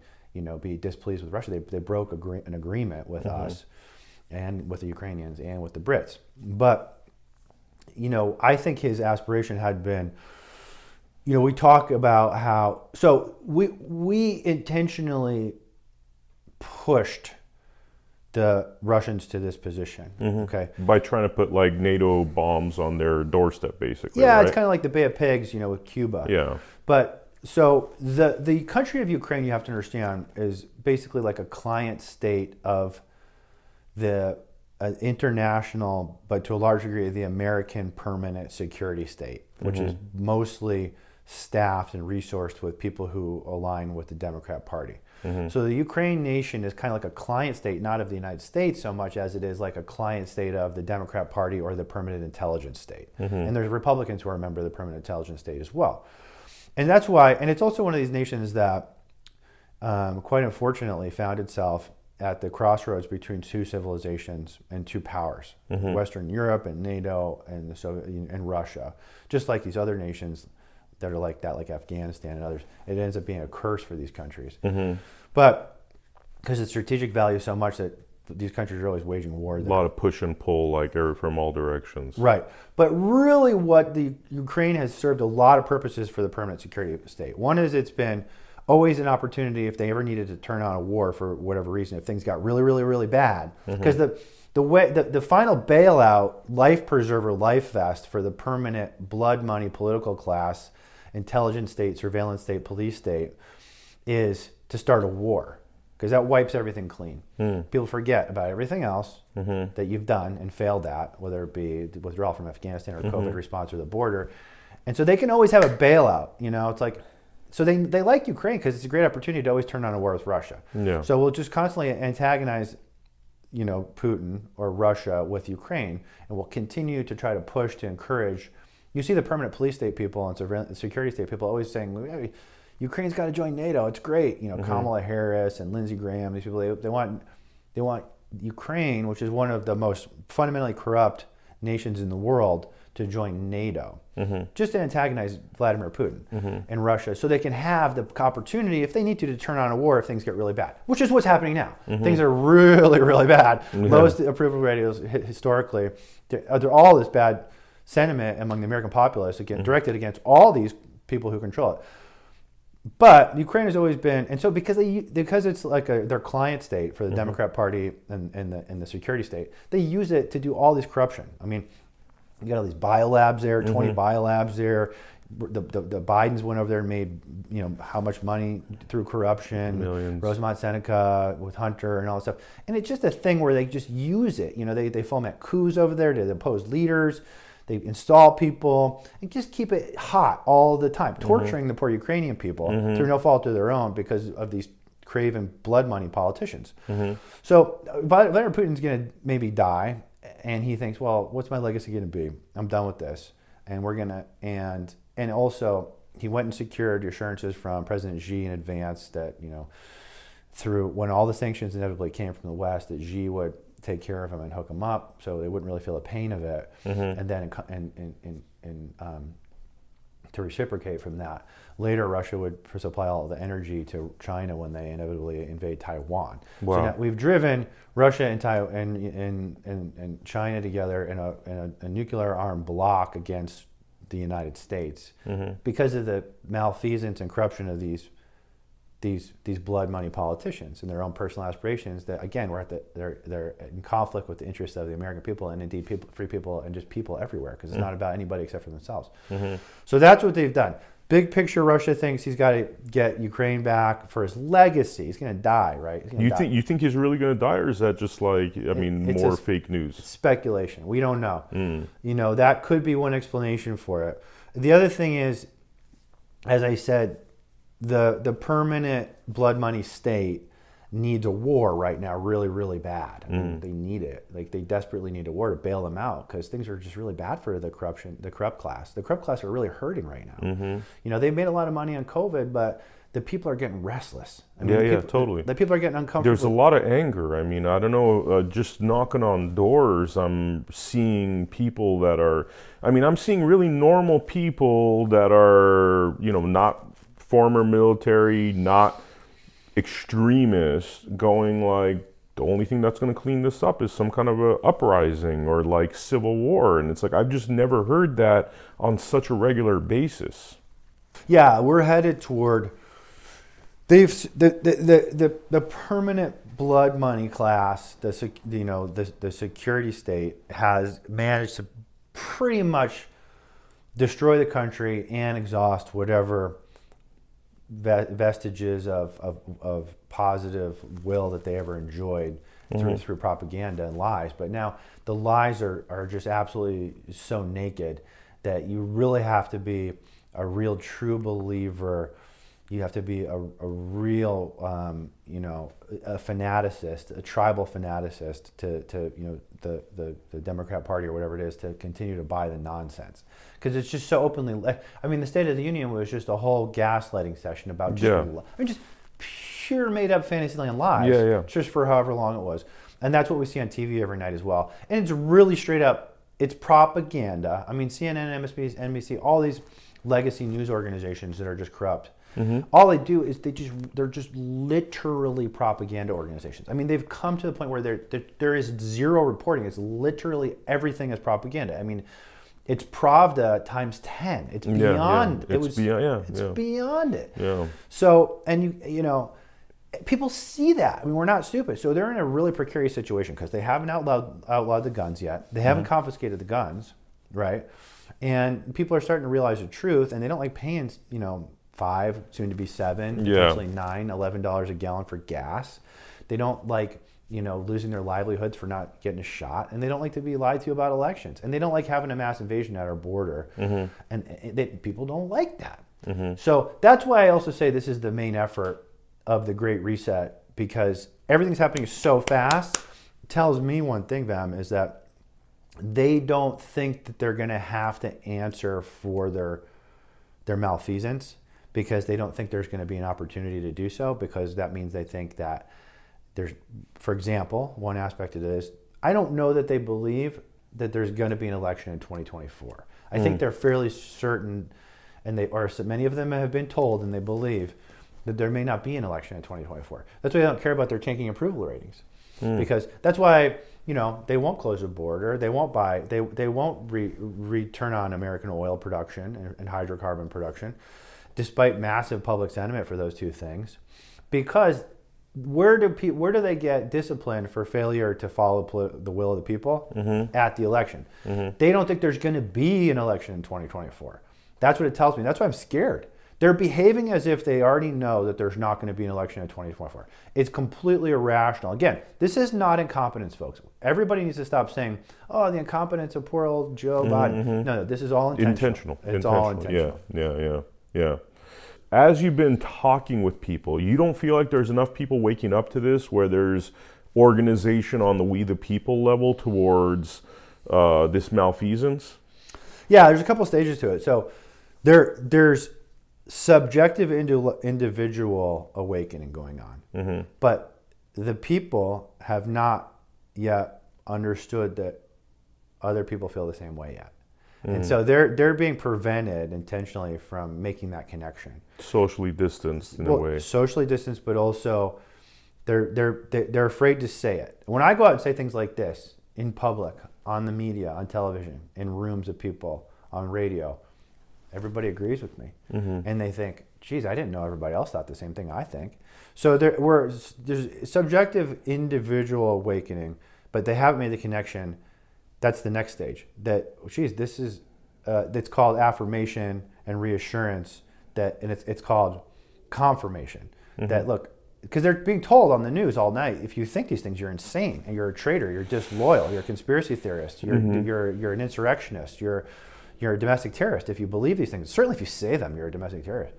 be displeased with Russia. They broke an agreement with us and with the Ukrainians and with the Brits. But, I think his aspiration had been, we talk about how, so we intentionally pushed the Russians to this position, okay? By trying to put like NATO bombs on their doorstep, basically. Yeah, right? It's kind of like the Bay of Pigs, with Cuba. Yeah. But so the country of Ukraine, you have to understand, is basically like a client state of the international, but to a large degree, the American permanent security state, which is mostly staffed and resourced with people who align with the Democrat Party. So the Ukraine nation is kind of like a client state, not of the United States so much as it is like a client state of the Democrat Party or the permanent intelligence state. And there's Republicans who are a member of the permanent intelligence state as well. And that's why, and it's also one of these nations that quite unfortunately found itself at the crossroads between two civilizations and two powers, Western Europe and NATO and the Soviet Union and Russia, just like these other nations that are like that, like Afghanistan and others. It ends up being a curse for these countries. But because its strategic value so much that these countries are always waging war. A lot of push and pull, like from all directions. Right. But really what the Ukraine has served a lot of purposes for the permanent security state. One is it's been always an opportunity if they ever needed to turn on a war for whatever reason, if things got really, really, really bad. Because the final bailout, life preserver, life vest for the permanent blood money political class, intelligence state, surveillance state, police state, is to start a war. Because that wipes everything clean. People forget about everything else that you've done and failed at, whether it be withdrawal from Afghanistan or COVID response or the border. And so they can always have a bailout. It's like, so they like Ukraine because it's a great opportunity to always turn on a war with Russia. Yeah. So we'll just constantly antagonize, Putin or Russia with Ukraine, and we'll continue to try to push to encourage. You see the permanent police state people and security state people always saying, Ukraine's got to join NATO. It's great. Kamala Harris and Lindsey Graham, these people, they want Ukraine, which is one of the most fundamentally corrupt nations in the world, to join NATO, just to antagonize Vladimir Putin and Russia, so they can have the opportunity, if they need to turn on a war if things get really bad, which is what's happening now. Things are really, really bad. Most approval ratings historically, they're all this bad sentiment among the American populace directed against all these people who control it. But Ukraine has always been, and so because it's like their client state for the Democrat Party and the security state, they use it to do all this corruption. I mean, you got all these biolabs there, 20 biolabs there. The Bidens went over there and made how much money through corruption. Millions. Rosemont Seneca with Hunter and all that stuff. And it's just a thing where they just use it. They foment coups over there to oppose leaders. They install people and just keep it hot all the time, torturing the poor Ukrainian people through no fault of their own because of these craven blood money politicians. So Vladimir Putin's going to maybe die, and he thinks, well, what's my legacy going to be? I'm done with this. And we're going to, and also he went and secured assurances from President Xi in advance that, through when all the sanctions inevitably came from the West, that Xi would take care of him and hook him up, so they wouldn't really feel the pain of it. And then, to reciprocate from that, later Russia would supply all the energy to China when they inevitably invade Taiwan. Wow. So now we've driven Russia and and China together in a nuclear armed bloc against the United States because of the malfeasance and corruption of these blood money politicians and their own personal aspirations that, again, they're in conflict with the interests of the American people and indeed free people and just people everywhere, because it's not about anybody except for themselves. So that's what they've done. Big picture, Russia thinks he's got to get Ukraine back for his legacy. He's going to die, right? You think he's really going to die, or is that just like, more fake news? Speculation. We don't know. That could be one explanation for it. The other thing is, as I said, the permanent blood money state needs a war right now really, really bad. I mean, they need it. Like, they desperately need a war to bail them out because things are just really bad for the corrupt class. The corrupt class are really hurting right now. You know, they've made a lot of money on COVID, but the people are getting restless. I mean, totally. The people are getting uncomfortable. There's a lot of anger. I mean, I don't know, just knocking on doors, I'm seeing people that are, I'm seeing really normal people that are, you know, not former military, not extremists, going like, the only thing that's going to clean this up is some kind of a uprising or like civil war. And it's like, I've just never heard that on such a regular basis. Yeah, we're headed toward the permanent blood money class. The security state has managed to pretty much destroy the country and exhaust whatever vestiges of positive will that they ever enjoyed through propaganda and lies. But now the lies are just absolutely so naked that you really have to be a real true believer. You have to be a real, a fanaticist, a tribal fanaticist to the Democrat Party or whatever it is to continue to buy the nonsense. Because it's just so openly, the State of the Union was just a whole gaslighting session about just pure made up fantasyland lies, just for however long it was. And that's what we see on TV every night as well. And it's really straight up, it's propaganda. I mean, CNN, MSNBC, NBC, all these legacy news organizations that are just corrupt. All they do is they're just literally propaganda organizations. I mean, they've come to the point where there is zero reporting. It's literally everything is propaganda. I mean, it's Pravda times 10. It's beyond. It's beyond it. Yeah. So, and you know, people see that. I mean, we're not stupid. So they're in a really precarious situation because they haven't outlawed the guns yet. They haven't confiscated the guns, right? And people are starting to realize the truth, and they don't like paying, $5, soon to be $7, potentially $9, $11 a gallon for gas. They don't like, losing their livelihoods for not getting a shot, and they don't like to be lied to about elections, and they don't like having a mass invasion at our border, and people don't like that. So that's why I also say this is the main effort of the Great Reset, because everything's happening so fast. It tells me one thing, Vem, is that they don't think that they're going to have to answer for their malfeasance, because they don't think there's going to be an opportunity to do so, because that means they think that there's, for example, one aspect of this, I don't know that they believe that there's going to be an election in 2024. I think they're fairly certain, and many of them have been told and they believe that there may not be an election in 2024. That's why they don't care about their tanking approval ratings, because that's why they won't close the border, they won't buy, they won't return on American oil production and hydrocarbon production, despite massive public sentiment for those two things, because where do they get disciplined for failure to follow the will of the people? At the election. They don't think there's going to be an election in 2024. That's what it tells me. That's why I'm scared. They're behaving as if they already know that there's not going to be an election in 2024. It's completely irrational. Again, this is not incompetence, folks. Everybody needs to stop saying, "Oh, the incompetence of poor old Joe Biden." No, this is all intentional. It's all intentional. Yeah. As you've been talking with people, you don't feel like there's enough people waking up to this, where there's organization on the we the people level towards this malfeasance? Yeah, there's a couple stages to it. So there's subjective individual awakening going on, but the people have not yet understood that other people feel the same way yet. And so they're being prevented intentionally from making that connection. Socially distanced in a way. Socially distanced, but also they're afraid to say it. When I go out and say things like this in public, on the media, on television, in rooms of people, on radio, everybody agrees with me, and they think, "Geez, I didn't know everybody else thought the same thing I think." So there's subjective individual awakening, but they haven't made the connection. That's the next stage. That, geez, this is it's called affirmation and reassurance. And it's called confirmation. That, look, because they're being told on the news all night, if you think these things, you're insane, and you're a traitor, you're disloyal, you're a conspiracy theorist, you're an insurrectionist, you're a domestic terrorist. If you believe these things, certainly if you say them, you're a domestic terrorist.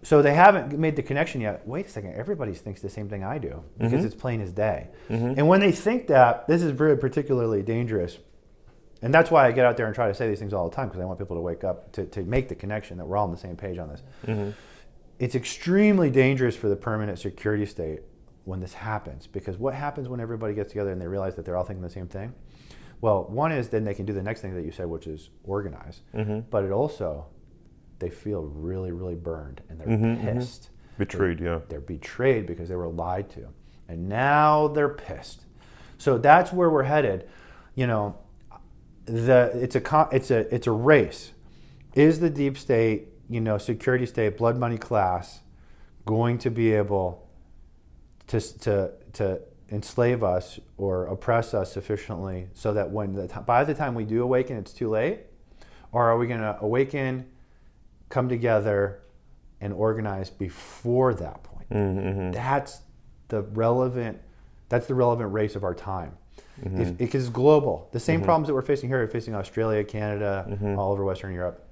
So they haven't made the connection yet. Wait a second, everybody thinks the same thing I do because it's plain as day. And when they think that, this is very particularly dangerous. And that's why I get out there and try to say these things all the time, because I want people to wake up to make the connection that we're all on the same page on this. It's extremely dangerous for the permanent security state when this happens, because what happens when everybody gets together and they realize that they're all thinking the same thing? Well, one is then they can do the next thing that you said, which is organize. But it also, they feel really, really burned, and they're pissed. Betrayed, They're betrayed because they were lied to. And now they're pissed. So that's where we're headed. You know, it's a race. Is the deep state, you know, security state, blood money class going to be able to enslave us or oppress us sufficiently so that by the time we do awaken, it's too late? Or are we going to awaken, come together, and organize before that point? That's the relevant race of our time. Because it's global. The same problems that we're facing here are facing Australia, Canada, all over Western Europe.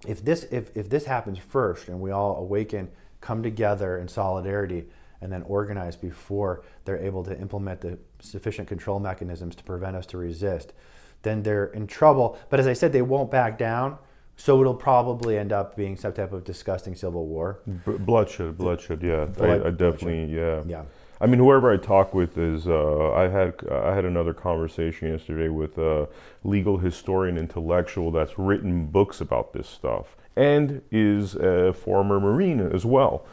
If this happens first and we all awaken, come together in solidarity, and then organize before they're able to implement the sufficient control mechanisms to prevent us to resist, then they're in trouble. But as I said, they won't back down, so it'll probably end up being some type of disgusting civil war. Bloodshed, yeah. I definitely, yeah. I mean, whoever I talk with is, I had another conversation yesterday with a legal historian intellectual that's written books about this stuff and is a former Marine as well.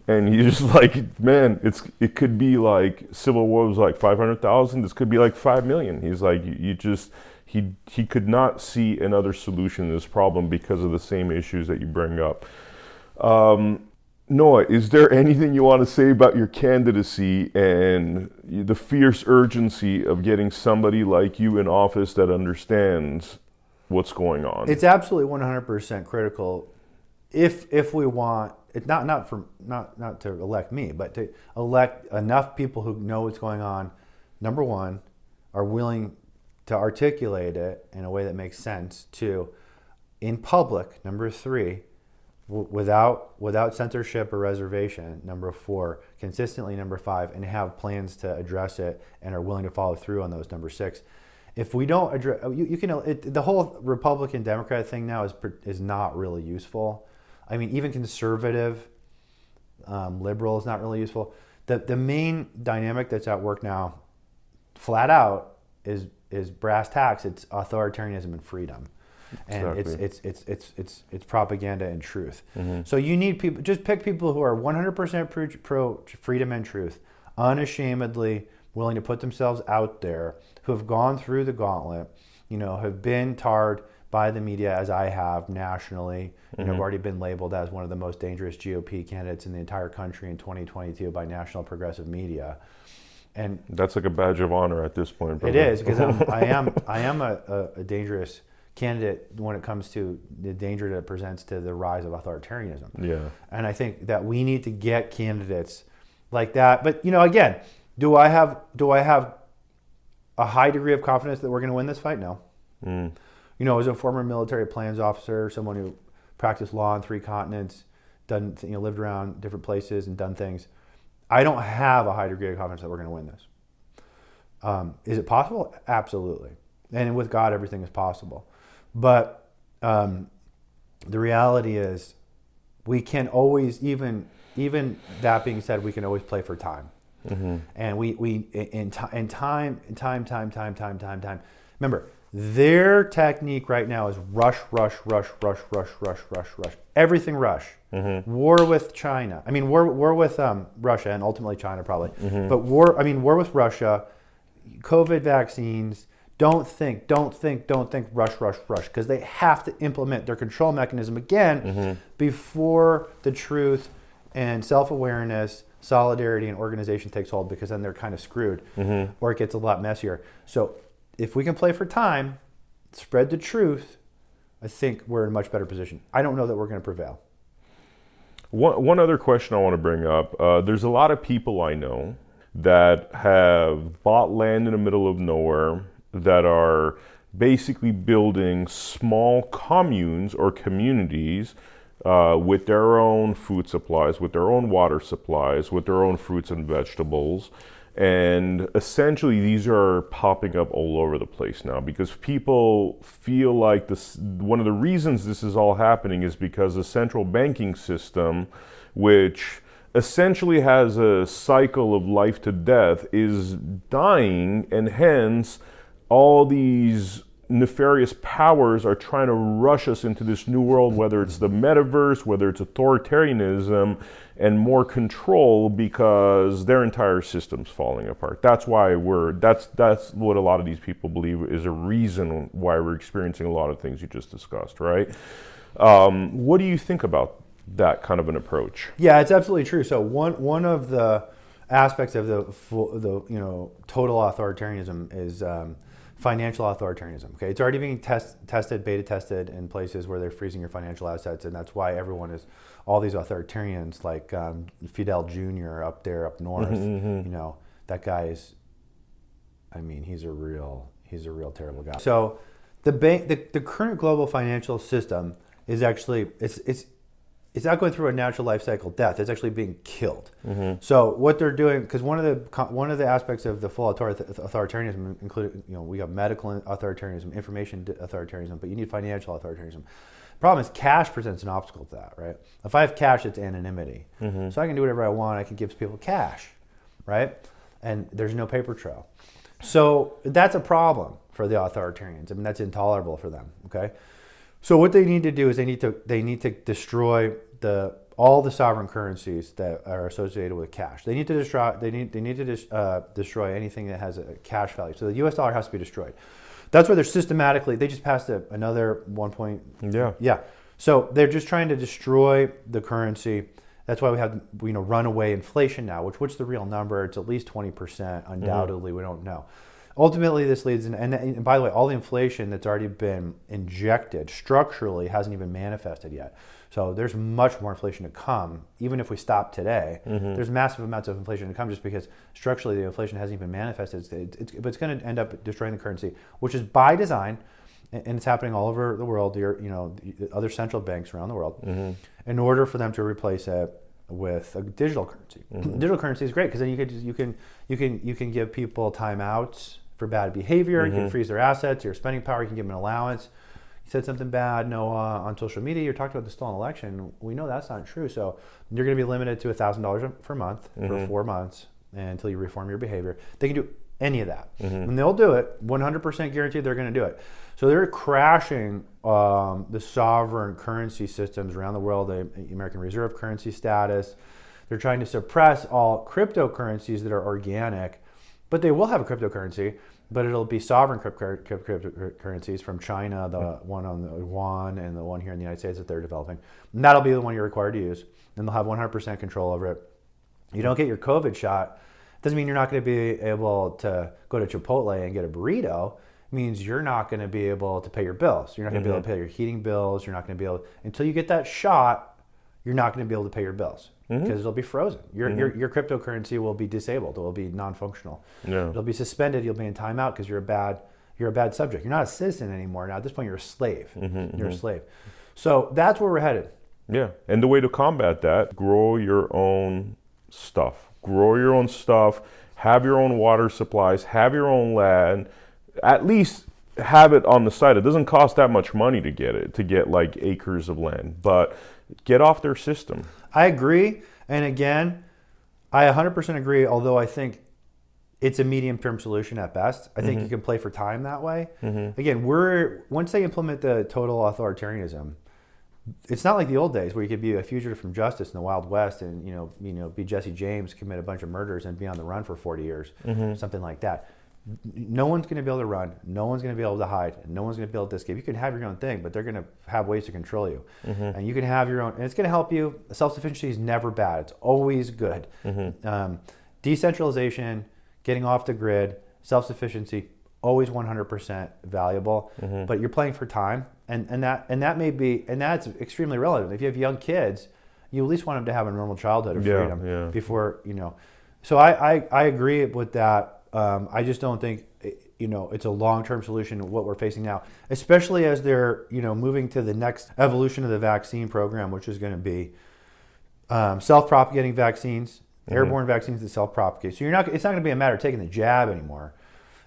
And he's just like, man, it could be like Civil War was like 500,000. This could be like 5 million. He's like, he could not see another solution to this problem because of the same issues that you bring up. Noah, is there anything you want to say about your candidacy and the fierce urgency of getting somebody like you in office that understands what's going on? It's absolutely 100% critical if we want it, not to elect me, but to elect enough people who know what's going on. Number one, are willing to articulate it in a way that makes sense. Two, in public. Number three, without censorship or reservation. Number four, consistently. Number five, and have plans to address it and are willing to follow through on those. Number six, if we don't address, the whole Republican Democrat thing now is not really useful. I mean, even conservative, liberal is not really useful. The main dynamic that's at work now, flat out, is brass tacks. It's authoritarianism and freedom. And exactly. it's propaganda and truth. So you need people. Just pick people who are 100% pro freedom and truth, unashamedly willing to put themselves out there, who have gone through the gauntlet, have been tarred by the media as I have nationally, have already been labeled as one of the most dangerous GOP candidates in the entire country in 2022 by national progressive media. And that's like a badge of honor at this point, brother. It is, because I am a dangerous candidate when it comes to the danger that it presents to the rise of authoritarianism. Yeah. And I think that we need to get candidates like that. But again, do I have a high degree of confidence that we're going to win this fight? No. As a former military plans officer, someone who practiced law on 3 continents, lived around different places and done things, I don't have a high degree of confidence that we're going to win this. Is it possible? Absolutely. And with God, everything is possible. But the reality is, we can always, even that being said, we can always play for time. And we in time. Remember, their technique right now is rush. Everything rush. War with China. I mean, war with Russia and ultimately China probably. But war with Russia, COVID vaccines. Don't think, rush, because they have to implement their control mechanism again before the truth and self-awareness, solidarity, and organization takes hold, because then they're kind of screwed, or it gets a lot messier. So if we can play for time, spread the truth, I think we're in a much better position. I don't know that we're going to prevail. One other question I want to bring up. There's a lot of people I know that have bought land in the middle of nowhere, that are basically building small communes or communities with their own food supplies, with their own water supplies, with their own fruits and vegetables. And essentially, these are popping up all over the place now because people feel like this. One of the reasons this is all happening is because the central banking system, which essentially has a cycle of life to death, is dying, and hence all these nefarious powers are trying to rush us into this new world, whether it's the metaverse, whether it's authoritarianism and more control, because their entire system's falling apart. That's why that's what a lot of these people believe is a reason why we're experiencing a lot of things you just discussed, right? What do you think about that kind of an approach? Yeah, it's absolutely true. So one of the aspects of the total authoritarianism is financial authoritarianism. Okay, it's already being beta tested in places where they're freezing your financial assets, and that's why all these authoritarians like Fidel Jr. up north. That guy is, he's a real terrible guy. So the current global financial system is actually it's not going through a natural life cycle death. It's actually being killed. So what they're doing, because one of the aspects of the full authoritarianism included, we have medical authoritarianism, information authoritarianism, but you need financial authoritarianism. The problem is cash presents an obstacle to that, right? If I have cash, it's anonymity. So I can do whatever I want. I can give people cash, right? And there's no paper trail. So that's a problem for the authoritarians. That's intolerable for them, okay? So what they need to do is they need to destroy all the sovereign currencies that are associated with cash. They need to destroy anything that has a cash value. So the U.S. dollar has to be destroyed. That's why they just passed another 1 point. Yeah. So they're just trying to destroy the currency. That's why we have runaway inflation now. What's the real number? It's at least 20%. Undoubtedly, we don't know. Ultimately, this leads and by the way, all the inflation that's already been injected structurally hasn't even manifested yet. So there's much more inflation to come. Even if we stop today, there's massive amounts of inflation to come just because structurally the inflation hasn't even manifested. But it's going to end up destroying the currency, which is by design, and it's happening all over the world. Other central banks around the world, in order for them to replace it with a digital currency. Digital currency is great because then you can give people timeouts for bad behavior. You can freeze their assets, your spending power. You can give them an allowance. You said something bad, Noah, on social media. You're talking about the stolen election. We know that's not true. So you're going to be limited to $1,000 per month for 4 months until you reform your behavior. They can do any of that, and they'll do it. 100% guaranteed they're going to do it. So they're crashing the sovereign currency systems around the world, the American Reserve currency status. They're trying to suppress all cryptocurrencies that are organic, but they will have a cryptocurrency, but it'll be sovereign cryptocurrencies from China, the one on the yuan and the one here in the United States that they're developing. And that'll be the one you're required to use, and they'll have 100% control over it. You don't get your COVID shot, doesn't mean you're not going to be able to go to Chipotle and get a burrito. It means you're not going to be able to pay your bills. You're not going to be able to pay your heating bills. You're not going to be able, until you get that shot, you're not going to be able to pay your bills because it'll be frozen. Your cryptocurrency will be disabled. It will be non-functional. It'll be suspended. You'll be in timeout because you're a bad subject. You're not a citizen anymore. Now at this point, you're a slave. You're a slave. So that's where we're headed. Yeah, and the way to combat that: grow your own stuff. Grow your own stuff. Have your own water supplies. Have your own land. At least have it on the side. It doesn't cost that much money to get like acres of land, but get off their system. I agree. And again, I 100% agree, although I think it's a medium-term solution at best. I think you can play for time that way. Again, once they implement the total authoritarianism, it's not like the old days where you could be a fugitive from justice in the Wild West and be Jesse James, commit a bunch of murders and be on the run for 40 years, something like that. No one's going to be able to run. No one's going to be able to hide. No one's going to be able to escape. You can have your own thing, but they're going to have ways to control you. And you can have your own, and it's going to help you. Self-sufficiency is never bad. It's always good. Decentralization, getting off the grid, self-sufficiency, always 100% valuable. But you're playing for time, and that's extremely relevant. If you have young kids, you at least want them to have a normal childhood of freedom before. So I agree with that. I just don't think it's a long-term solution to what we're facing now, especially as they're, moving to the next evolution of the vaccine program, which is going to be self-propagating vaccines, airborne vaccines that self-propagate. So it's not going to be a matter of taking the jab anymore.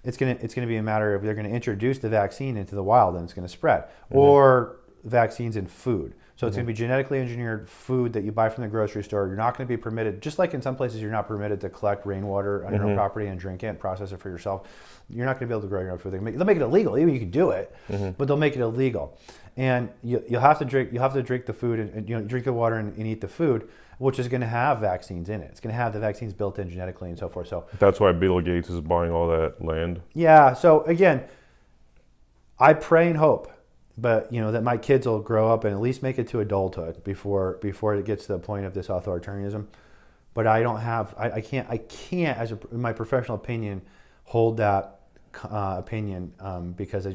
It's going to be a matter of they're going to introduce the vaccine into the wild and it's going to spread, or vaccines in food. So it's going to be genetically engineered food that you buy from the grocery store. You're not going to be permitted, just like in some places you're not permitted to collect rainwater on your own property and drink it and process it for yourself. You're not going to be able to grow your own food. They'll make it illegal. Even you can do it, but they'll make it illegal. And you'll have to drink the food and drink the water and eat the food, which is going to have vaccines in it. It's going to have the vaccines built in genetically and so forth. So that's why Bill Gates is buying all that land. Yeah. So again, I pray and hope, but that my kids will grow up and at least make it to adulthood before it gets to the point of this authoritarianism. But I can't, in my professional opinion, hold that opinion because I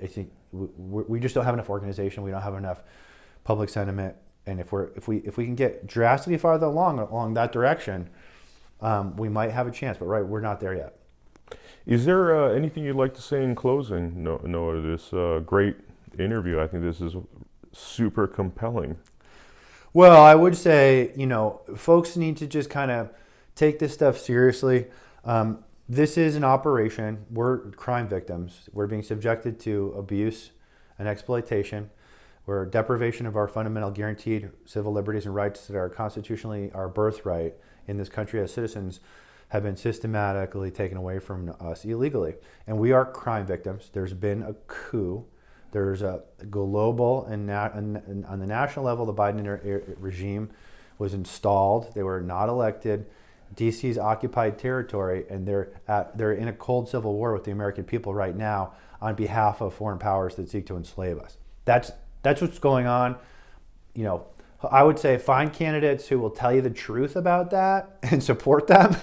think we just don't have enough organization. We don't have enough public sentiment, and if we can get drastically farther along that direction, we might have a chance. But we're not there yet. Is there anything you'd like to say in closing, Noah? This great interview. I think this is super compelling. Well, I would say, folks need to just kind of take this stuff seriously. This is an operation. We're crime victims. We're being subjected to abuse and exploitation. We're deprivation of our fundamental guaranteed civil liberties and rights that are constitutionally our birthright in this country as citizens have been systematically taken away from us illegally. And we are crime victims. There's been a coup. There's a global and on the national level, the Biden regime was installed. They were not elected. DC's occupied territory, and they're in a cold civil war with the American people right now on behalf of foreign powers that seek to enslave us. That's what's going on. I would say find candidates who will tell you the truth about that and support them,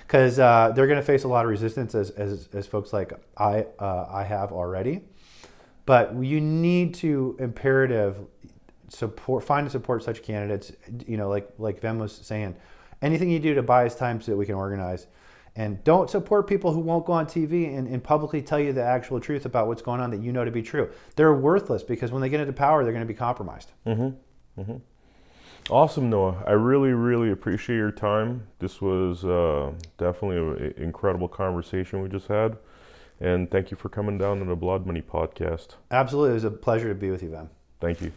because they're going to face a lot of resistance as folks like I have already. But you need to find and support such candidates. Like Vem was saying, anything you do to buy us time so that we can organize. And don't support people who won't go on TV and publicly tell you the actual truth about what's going on that you know to be true. They're worthless because when they get into power, they're going to be compromised. Awesome, Noah. I really, really appreciate your time. This was definitely an incredible conversation we just had. And thank you for coming down on the Blood Money podcast. Absolutely. It was a pleasure to be with you, Vem. Thank you.